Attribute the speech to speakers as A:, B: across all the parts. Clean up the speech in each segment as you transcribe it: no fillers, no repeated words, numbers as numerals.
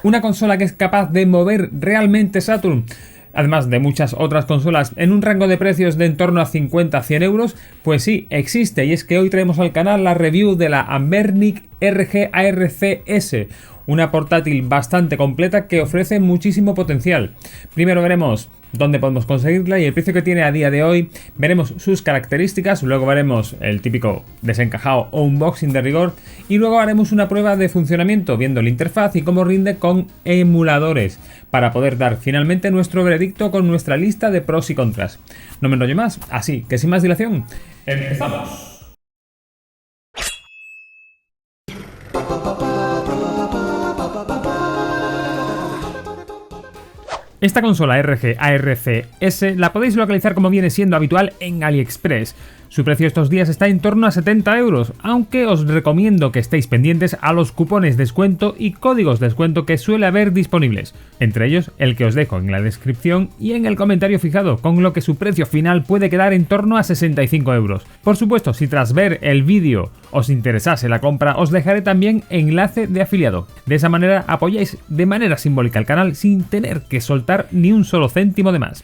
A: Una consola que es capaz de mover realmente Saturn, además de muchas otras consolas en un rango de precios de en torno a 50-100 euros, pues sí, existe, y es que hoy traemos al canal la review de la Anbernic RG ARC-S, una portátil bastante completa que ofrece muchísimo potencial. Primero veremos dónde podemos conseguirla y el precio que tiene a día de hoy, veremos sus características, luego veremos el típico desencajado o unboxing de rigor y luego haremos una prueba de funcionamiento viendo la interfaz y cómo rinde con emuladores para poder dar finalmente nuestro veredicto con nuestra lista de pros y contras. No me enrollo más, así que sin más dilación, ¡empezamos! Esta consola RG ARC-S la podéis localizar como viene siendo habitual en AliExpress. Su precio estos días está en torno a 70 euros, aunque os recomiendo que estéis pendientes a los cupones descuento y códigos descuento que suele haber disponibles, entre ellos el que os dejo en la descripción y en el comentario fijado, con lo que su precio final puede quedar en torno a 65 euros. Por supuesto, si tras ver el vídeo os interesase la compra, os dejaré también enlace de afiliado. De esa manera apoyáis de manera simbólica al canal sin tener que soltar ni un solo céntimo de más.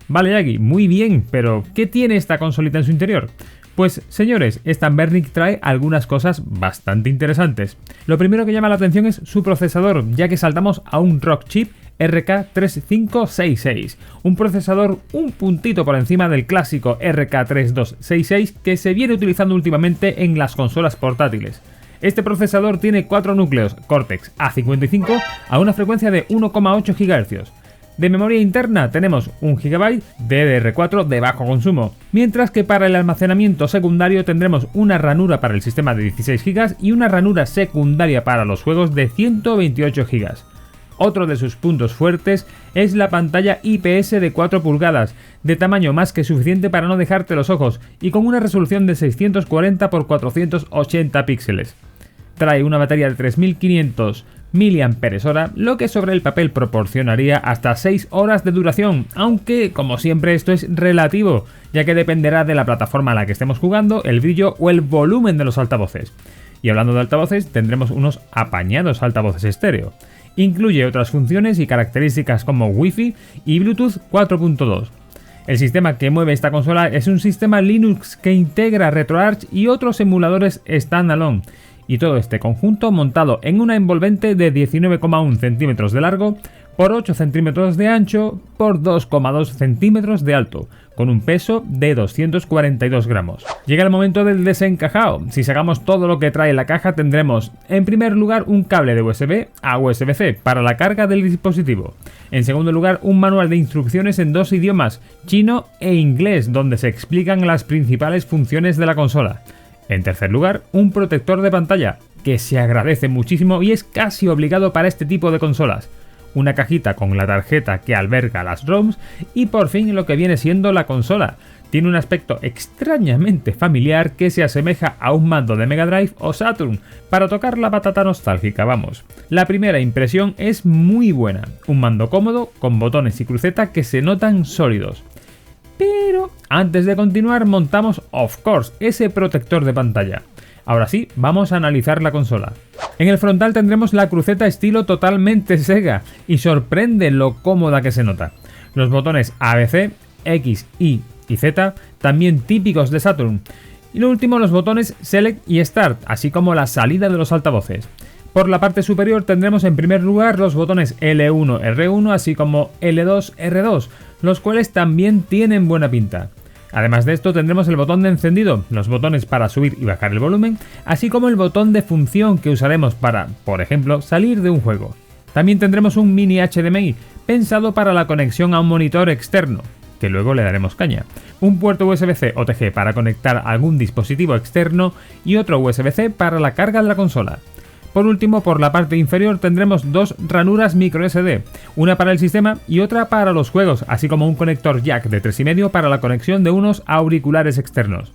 A: Vale, Yagi, muy bien, pero ¿qué tiene esta consolita en su interior? Pues señores, esta Anbernic trae algunas cosas bastante interesantes. Lo primero que llama la atención es su procesador, ya que saltamos a un Rockchip RK3566, un procesador un puntito por encima del clásico RK3266 que se viene utilizando últimamente en las consolas portátiles. Este procesador tiene 4 núcleos Cortex A55 a una frecuencia de 1,8 GHz. De memoria interna tenemos 1 GB DDR4 de bajo consumo, mientras que para el almacenamiento secundario tendremos una ranura para el sistema de 16 GB y una ranura secundaria para los juegos de 128 GB. Otro de sus puntos fuertes es la pantalla IPS de 4 pulgadas, de tamaño más que suficiente para no dejarte los ojos y con una resolución de 640 x 480 píxeles. Trae una batería de 3500 mAh, lo que sobre el papel proporcionaría hasta 6 horas de duración, aunque como siempre esto es relativo, ya que dependerá de la plataforma a la que estemos jugando, el brillo o el volumen de los altavoces. Y hablando de altavoces, tendremos unos apañados altavoces estéreo. Incluye otras funciones y características como Wi-Fi y Bluetooth 4.2. El sistema que mueve esta consola es un sistema Linux que integra RetroArch y otros emuladores standalone. Y todo este conjunto montado en una envolvente de 19,1 centímetros de largo por 8 centímetros de ancho por 2,2 centímetros de alto, con un peso de 242 gramos. Llega el momento del desencajado. Si sacamos todo lo que trae la caja, tendremos en primer lugar un cable de USB a USB-C para la carga del dispositivo. En segundo lugar, un manual de instrucciones en 2 idiomas, chino e inglés, donde se explican las principales funciones de la consola. En tercer lugar, un protector de pantalla, que se agradece muchísimo y es casi obligado para este tipo de consolas. Una cajita con la tarjeta que alberga las ROMs y por fin lo que viene siendo la consola. Tiene un aspecto extrañamente familiar que se asemeja a un mando de Mega Drive o Saturn, para tocar la patata nostálgica, vamos. La primera impresión es muy buena, un mando cómodo con botones y cruceta que se notan sólidos. Pero antes de continuar montamos of course ese protector de pantalla. Ahora sí, vamos a analizar la consola. En el frontal tendremos la cruceta estilo totalmente Sega y sorprende lo cómoda que se nota. Los botones ABC, X, Y y Z, también típicos de Saturn. Y lo último, los botones Select y Start, así como la salida de los altavoces. Por la parte superior tendremos en primer lugar los botones L1, R1, así como L2, R2, los cuales también tienen buena pinta. Además de esto tendremos el botón de encendido, los botones para subir y bajar el volumen, así como el botón de función que usaremos para, por ejemplo, salir de un juego. También tendremos un mini HDMI, pensado para la conexión a un monitor externo, que luego le daremos caña. Un puerto USB-C OTG para conectar a algún dispositivo externo y otro USB-C para la carga de la consola. Por último, por la parte inferior tendremos 2 ranuras microSD, una para el sistema y otra para los juegos, así como un conector jack de 3,5 para la conexión de unos auriculares externos.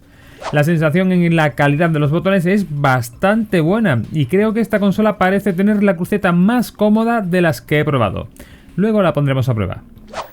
A: La sensación en la calidad de los botones es bastante buena y creo que esta consola parece tener la cruceta más cómoda de las que he probado. Luego la pondremos a prueba.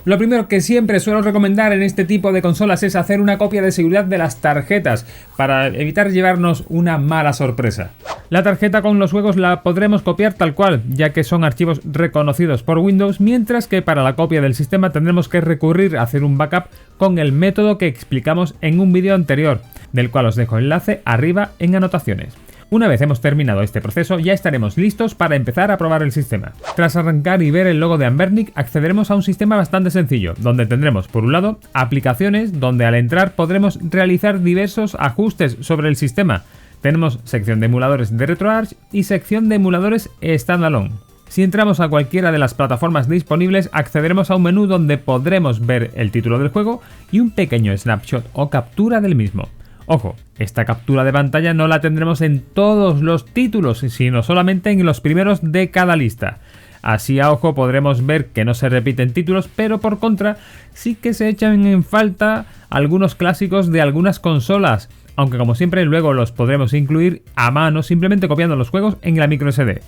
A: Lo primero que siempre suelo recomendar en este tipo de consolas es hacer una copia de seguridad de las tarjetas para evitar llevarnos una mala sorpresa. La tarjeta con los juegos la podremos copiar tal cual, ya que son archivos reconocidos por Windows, mientras que para la copia del sistema tendremos que recurrir a hacer un backup con el método que explicamos en un vídeo anterior, del cual os dejo enlace arriba en anotaciones. Una vez hemos terminado este proceso, ya estaremos listos para empezar a probar el sistema. Tras arrancar y ver el logo de Anbernic, accederemos a un sistema bastante sencillo, donde tendremos, por un lado, aplicaciones, donde al entrar podremos realizar diversos ajustes sobre el sistema. Tenemos sección de emuladores de RetroArch y sección de emuladores standalone. Si entramos a cualquiera de las plataformas disponibles, accederemos a un menú donde podremos ver el título del juego y un pequeño snapshot o captura del mismo. Ojo, esta captura de pantalla no la tendremos en todos los títulos, sino solamente en los primeros de cada lista. Así a ojo podremos ver que no se repiten títulos, pero por contra sí que se echan en falta algunos clásicos de algunas consolas, aunque como siempre luego los podremos incluir a mano simplemente copiando los juegos en la microSD.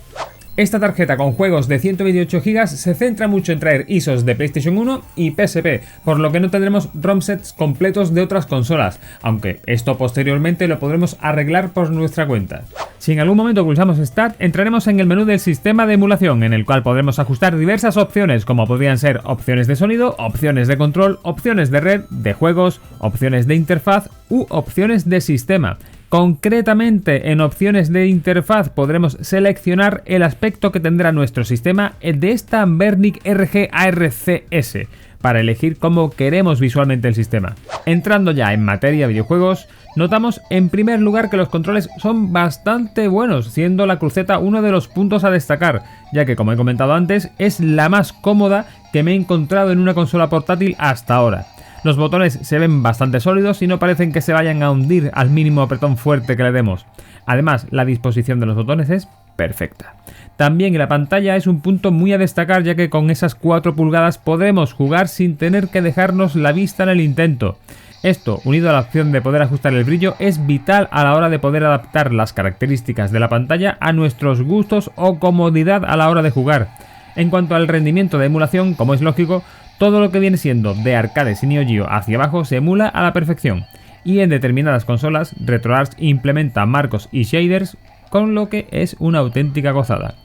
A: Esta tarjeta con juegos de 128 GB se centra mucho en traer ISOs de PlayStation 1 y PSP, por lo que no tendremos ROM sets completos de otras consolas, aunque esto posteriormente lo podremos arreglar por nuestra cuenta. Si en algún momento pulsamos Start, entraremos en el menú del sistema de emulación, en el cual podremos ajustar diversas opciones, como podrían ser opciones de sonido, opciones de control, opciones de red, de juegos, opciones de interfaz u opciones de sistema. Concretamente, en opciones de interfaz podremos seleccionar el aspecto que tendrá nuestro sistema de esta Anbernic RG ARCS para elegir cómo queremos visualmente el sistema. Entrando ya en materia videojuegos, notamos en primer lugar que los controles son bastante buenos, siendo la cruceta uno de los puntos a destacar, ya que como he comentado antes, es la más cómoda que me he encontrado en una consola portátil hasta ahora. Los botones se ven bastante sólidos y no parecen que se vayan a hundir al mínimo apretón fuerte que le demos. Además, la disposición de los botones es perfecta. También la pantalla es un punto muy a destacar, ya que con esas 4 pulgadas podremos jugar sin tener que dejarnos la vista en el intento. Esto, unido a la opción de poder ajustar el brillo, es vital a la hora de poder adaptar las características de la pantalla a nuestros gustos o comodidad a la hora de jugar. En cuanto al rendimiento de emulación, como es lógico, todo lo que viene siendo de arcades y Neo Geo hacia abajo se emula a la perfección, y en determinadas consolas RetroArch implementa marcos y shaders, con lo que es una auténtica gozada.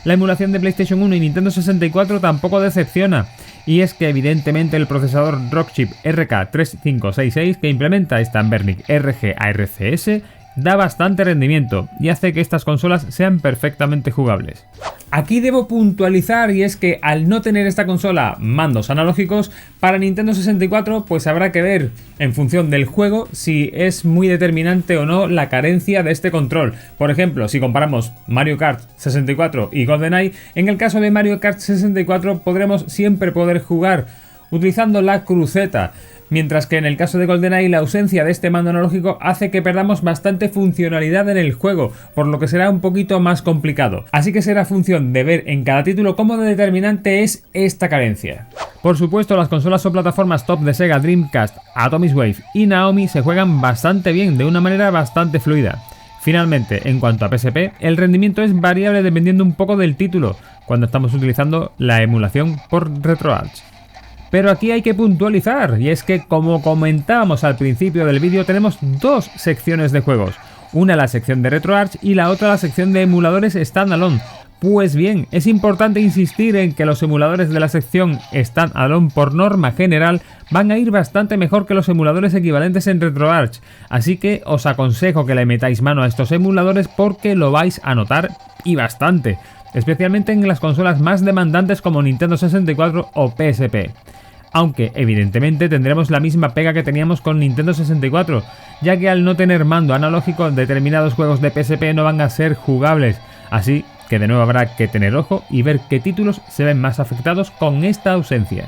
A: La emulación de PlayStation 1 y Nintendo 64 tampoco decepciona, y es que evidentemente el procesador Rockchip RK3566 que implementa esta Anbernic RG ARCS da bastante rendimiento y hace que estas consolas sean perfectamente jugables. Aquí debo puntualizar, y es que al no tener esta consola mandos analógicos, para Nintendo 64 pues habrá que ver en función del juego si es muy determinante o no la carencia de este control. Por ejemplo, si comparamos Mario Kart 64 y GoldenEye, en el caso de Mario Kart 64 podremos siempre poder jugar utilizando la cruceta, mientras que en el caso de GoldenEye la ausencia de este mando analógico hace que perdamos bastante funcionalidad en el juego, por lo que será un poquito más complicado. Así que será función de ver en cada título cómo de determinante es esta carencia. Por supuesto, las consolas o plataformas top de Sega, Dreamcast, Atomic Wave y Naomi se juegan bastante bien, de una manera bastante fluida. Finalmente, en cuanto a PSP, el rendimiento es variable dependiendo un poco del título, cuando estamos utilizando la emulación por RetroArch. Pero aquí hay que puntualizar, y es que como comentábamos al principio del vídeo, tenemos 2 secciones de juegos, una la sección de RetroArch y la otra la sección de emuladores standalone. Pues bien, es importante insistir en que los emuladores de la sección standalone por norma general van a ir bastante mejor que los emuladores equivalentes en RetroArch, así que os aconsejo que le metáis mano a estos emuladores porque lo vais a notar y bastante, especialmente en las consolas más demandantes como Nintendo 64 o PSP. Aunque evidentemente tendremos la misma pega que teníamos con Nintendo 64, ya que al no tener mando analógico determinados juegos de PSP no van a ser jugables, así que de nuevo habrá que tener ojo y ver qué títulos se ven más afectados con esta ausencia.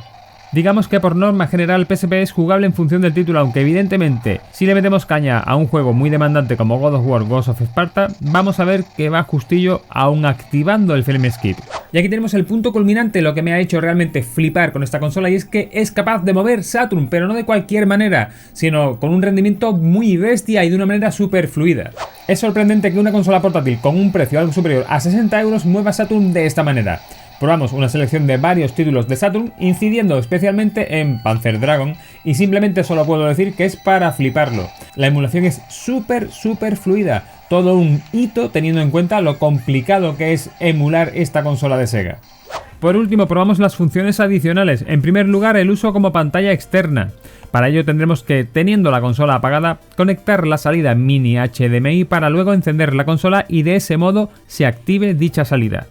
A: Digamos que por norma general PSP es jugable en función del título, aunque evidentemente si le metemos caña a un juego muy demandante como God of War Ghost of Sparta, vamos a ver que va justillo aún activando el frame skip. Y aquí tenemos el punto culminante, lo que me ha hecho realmente flipar con esta consola, y es que es capaz de mover Saturn, pero no de cualquier manera, sino con un rendimiento muy bestia y de una manera súper fluida. Es sorprendente que una consola portátil con un precio algo superior a 60 € mueva Saturn de esta manera. Probamos una selección de varios títulos de Saturn, incidiendo especialmente en Panzer Dragoon, y simplemente solo puedo decir que es para fliparlo. La emulación es súper fluida, Todo un hito teniendo en cuenta lo complicado que es emular esta consola de Sega. Por último, probamos las funciones adicionales. En primer lugar, el uso como pantalla externa. Para ello tendremos que, teniendo la consola apagada, conectar la salida mini HDMI para luego encender la consola y de ese modo se active dicha salida.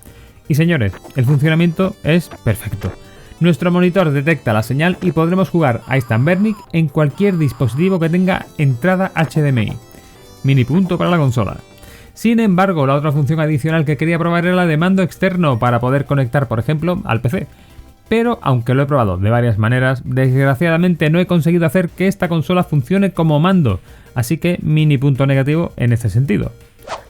A: Y señores, el funcionamiento es perfecto. Nuestro monitor detecta la señal y podremos jugar a Ice Anbernic en cualquier dispositivo que tenga entrada HDMI. Mini punto para la consola. Sin embargo, la otra función adicional que quería probar era la de mando externo para poder conectar, por ejemplo, al PC. Pero, aunque lo he probado de varias maneras, desgraciadamente no he conseguido hacer que esta consola funcione como mando, así que mini punto negativo en este sentido.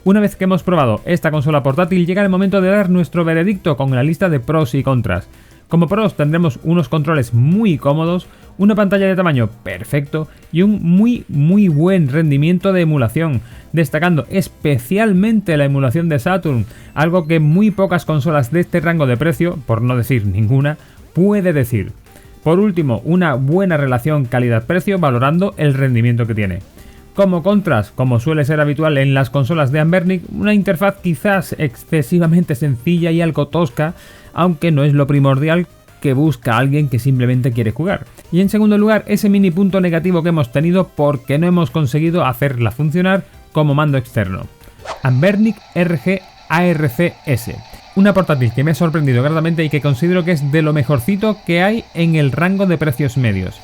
A: Una vez que hemos probado esta consola portátil, llega el momento de dar nuestro veredicto con la lista de pros y contras. Como pros tendremos unos controles muy cómodos, una pantalla de tamaño perfecto y un muy buen rendimiento de emulación, destacando especialmente la emulación de Saturn, algo que muy pocas consolas de este rango de precio, por no decir ninguna, puede decir. Por último, una buena relación calidad-precio valorando el rendimiento que tiene. Como contras, como suele ser habitual en las consolas de Anbernic, una interfaz quizás excesivamente sencilla y algo tosca, aunque no es lo primordial que busca alguien que simplemente quiere jugar. Y en segundo lugar, ese mini punto negativo que hemos tenido porque no hemos conseguido hacerla funcionar como mando externo. Anbernic RG ARC-S. Una portátil que me ha sorprendido gratamente y que considero que es de lo mejorcito que hay en el rango de precios medios.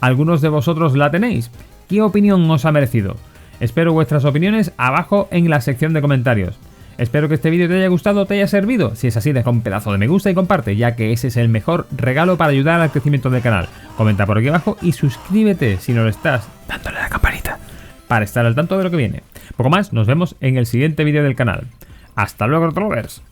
A: ¿Algunos de vosotros la tenéis? ¿Qué opinión os ha merecido? Espero vuestras opiniones abajo en la sección de comentarios. Espero que este vídeo te haya gustado, te haya servido. Si es así, deja un pedazo de me gusta y comparte, ya que ese es el mejor regalo para ayudar al crecimiento del canal. Comenta por aquí abajo y suscríbete si no lo estás, dándole a la campanita, para estar al tanto de lo que viene. Poco más, nos vemos en el siguiente vídeo del canal. Hasta luego, Retrovers.